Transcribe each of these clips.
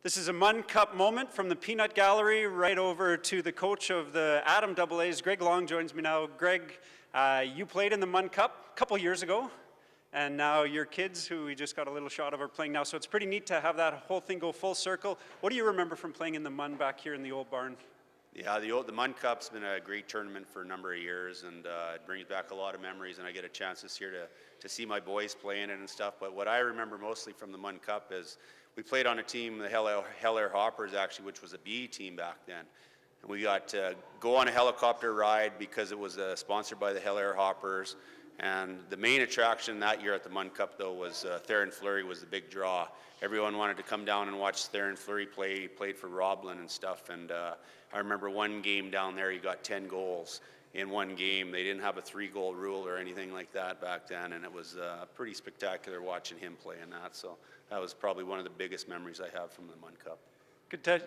This is a Munn Cup Moment from the Peanut Gallery right over to the coach of the Adam AA's. Greg Long joins me now. Greg, you played in the Munn Cup a couple years ago, and now your kids, who we just got a little shot of, are playing now. So it's pretty neat to have that whole thing go full circle. What do you remember from playing in the Munn back here in the old barn? Yeah, the Munn Cup's been a great tournament for a number of years, and it brings back a lot of memories, and I get a chance this year to see my boys playing it and stuff. But what I remember mostly from the Munn Cup is we played on a team, the Hell Air Hoppers actually, which was a B team back then. And we got to go on a helicopter ride because it was sponsored by the Hell Air Hoppers. And the main attraction that year at the Munn Cup, though, was Theron Fleury was the big draw. Everyone wanted to come down and watch Theron Fleury play. He played for Roblin and stuff. And I remember one game down there, he got 10 goals in one game. They didn't have a 3-goal rule or anything like that back then, and it was pretty spectacular watching him play in that. So that was probably one of the biggest memories I have from the Munn Cup.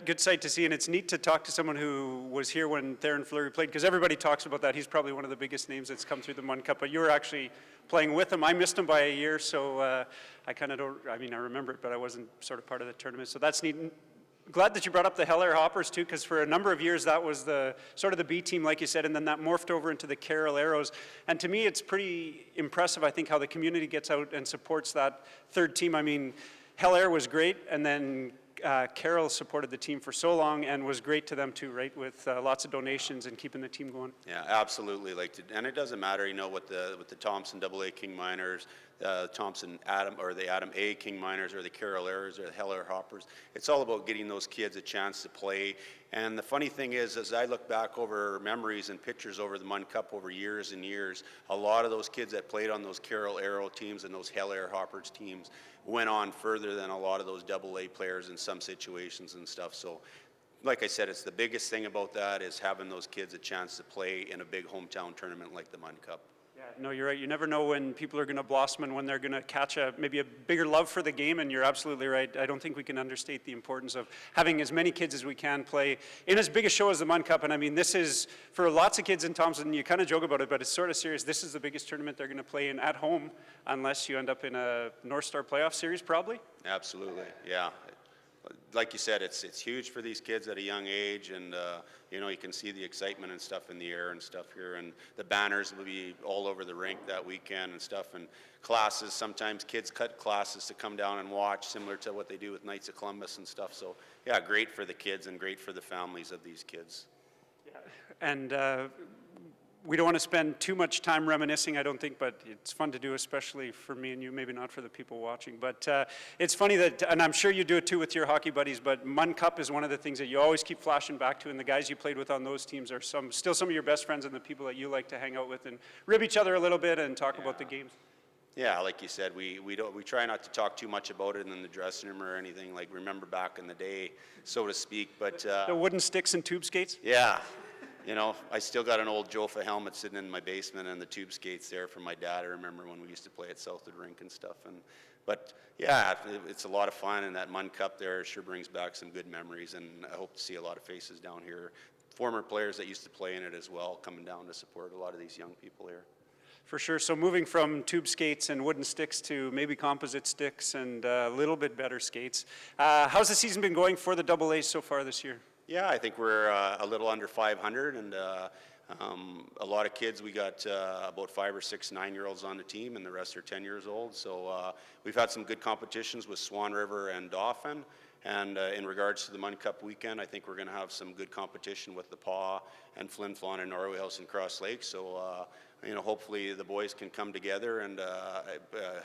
Good sight to see, and it's neat to talk to someone who was here when Theron Fleury played, because everybody talks about that. He's probably one of the biggest names that's come through the Munn Cup, but you were actually playing with him. I missed him by a year, so I kind of don't, I mean, I remember it, but I wasn't sort of part of the tournament, so that's neat. Glad that you brought up the Hell Air Hoppers too, because for a number of years that was the sort of the B team, like you said, and then that morphed over into the Carroll Arrows. And to me, it's pretty impressive, I think, how the community gets out and supports that third team. I mean, Hell Air was great, and then Carroll supported the team for so long and was great to them too, right? With lots of donations and keeping the team going. Yeah, absolutely. And it doesn't matter, you know, with the Thompson AA King Miners, Thompson Adam or the Adam A King Miners or the Carroll Airs or the Hell Air Hoppers. It's all about getting those kids a chance to play. And the funny thing is, as I look back over memories and pictures over the Munn Cup over years and years, a lot of those kids that played on those Carroll Arrow teams and those Hell Air Hoppers teams went on further than a lot of those AA players in some situations and stuff. So like I said, it's the biggest thing about that is having those kids a chance to play in a big hometown tournament like the Munn Cup. Yeah, no, you're right. You never know when people are going to blossom and when they're going to catch maybe a bigger love for the game, and you're absolutely right. I don't think we can understate the importance of having as many kids as we can play in as big a show as the Munn Cup. And I mean, this is, for lots of kids in Thompson, you kind of joke about it, but it's sort of serious. This is the biggest tournament they're going to play in at home, unless you end up in a North Star playoff series, probably. Absolutely, yeah. Like you said, it's huge for these kids at a young age, and you know, you can see the excitement and stuff in the air and stuff here, and the banners will be all over the rink that weekend and stuff, and classes, sometimes kids cut classes to come down and watch, similar to what they do with Knights of Columbus and stuff. So yeah, great for the kids and great for the families of these kids. Yeah, and we don't want to spend too much time reminiscing, I don't think, but it's fun to do, especially for me and you, maybe not for the people watching. But it's funny that, and I'm sure you do it too with your hockey buddies, but Munn Cup is one of the things that you always keep flashing back to, and the guys you played with on those teams are still some of your best friends and the people that you like to hang out with and rib each other a little bit and talk about the games. Yeah, like you said, we try not to talk too much about it in the dressing room or anything, like remember back in the day, so to speak. But the wooden sticks and tube skates? Yeah. You know, I still got an old Jofa helmet sitting in my basement and the tube skates there from my dad. I remember when we used to play at Southwood Rink and stuff. But yeah, it's a lot of fun, and that Munn Cup there sure brings back some good memories, and I hope to see a lot of faces down here. Former players that used to play in it as well, coming down to support a lot of these young people here. For sure. So moving from tube skates and wooden sticks to maybe composite sticks and a little bit better skates. How's the season been going for the AA so far this year? Yeah, I think we're a little under 500, and a lot of kids. We got about 5 or 6 9-year-olds on the team, and the rest are 10 years old. So we've had some good competitions with Swan River and Dauphin. And in regards to the Munn Cup weekend, I think we're going to have some good competition with the Paw and Flin Flon and Norway House and Cross Lake. So you know, hopefully the boys can come together and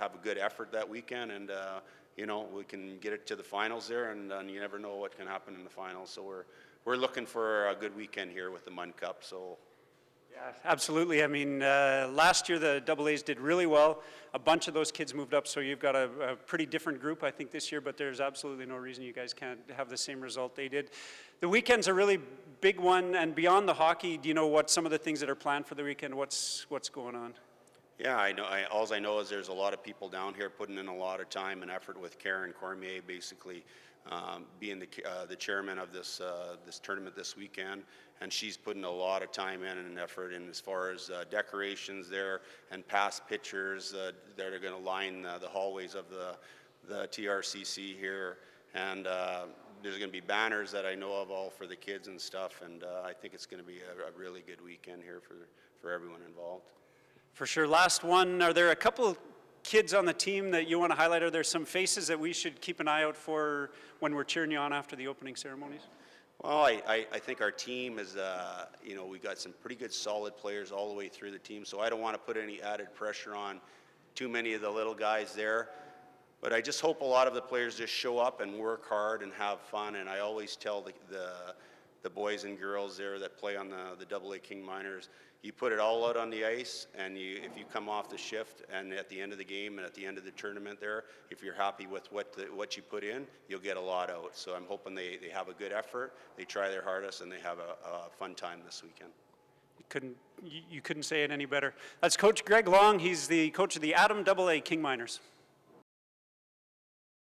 have a good effort that weekend, and you know, we can get it to the finals there, and you never know what can happen in the finals. So we're looking for a good weekend here with the Munn Cup. So. Yeah, absolutely. I mean, last year the AA's did really well. A bunch of those kids moved up, so you've got a pretty different group, I think, this year, but there's absolutely no reason you guys can't have the same result they did. The weekend's a really big one, and beyond the hockey, do you know what some of the things that are planned for the weekend, what's going on? Yeah, I know. All I know is there's a lot of people down here putting in a lot of time and effort, with Karen Cormier basically being the chairman of this tournament this weekend, and she's putting a lot of time in and effort in as far as decorations there and past pictures that are going to line the hallways of the TRCC here, and there's going to be banners that I know of all for the kids and stuff, and I think it's going to be a really good weekend here for everyone involved. For sure. Last one, are there a couple kids on the team that you want to highlight? Are there some faces that we should keep an eye out for when we're cheering you on after the opening ceremonies? Well, I think our team is, you know, we've got some pretty good solid players all the way through the team, so I don't want to put any added pressure on too many of the little guys there. But I just hope a lot of the players just show up and work hard and have fun. And I always tell the boys and girls there that play on the AA King Miners, you put it all out on the ice, and if you come off the shift and at the end of the game and at the end of the tournament there, if you're happy with what you put in, you'll get a lot out. So I'm hoping they have a good effort, they try their hardest, and they have a fun time this weekend. You couldn't say it any better. That's Coach Greg Long. He's the coach of the Adam AA King Miners.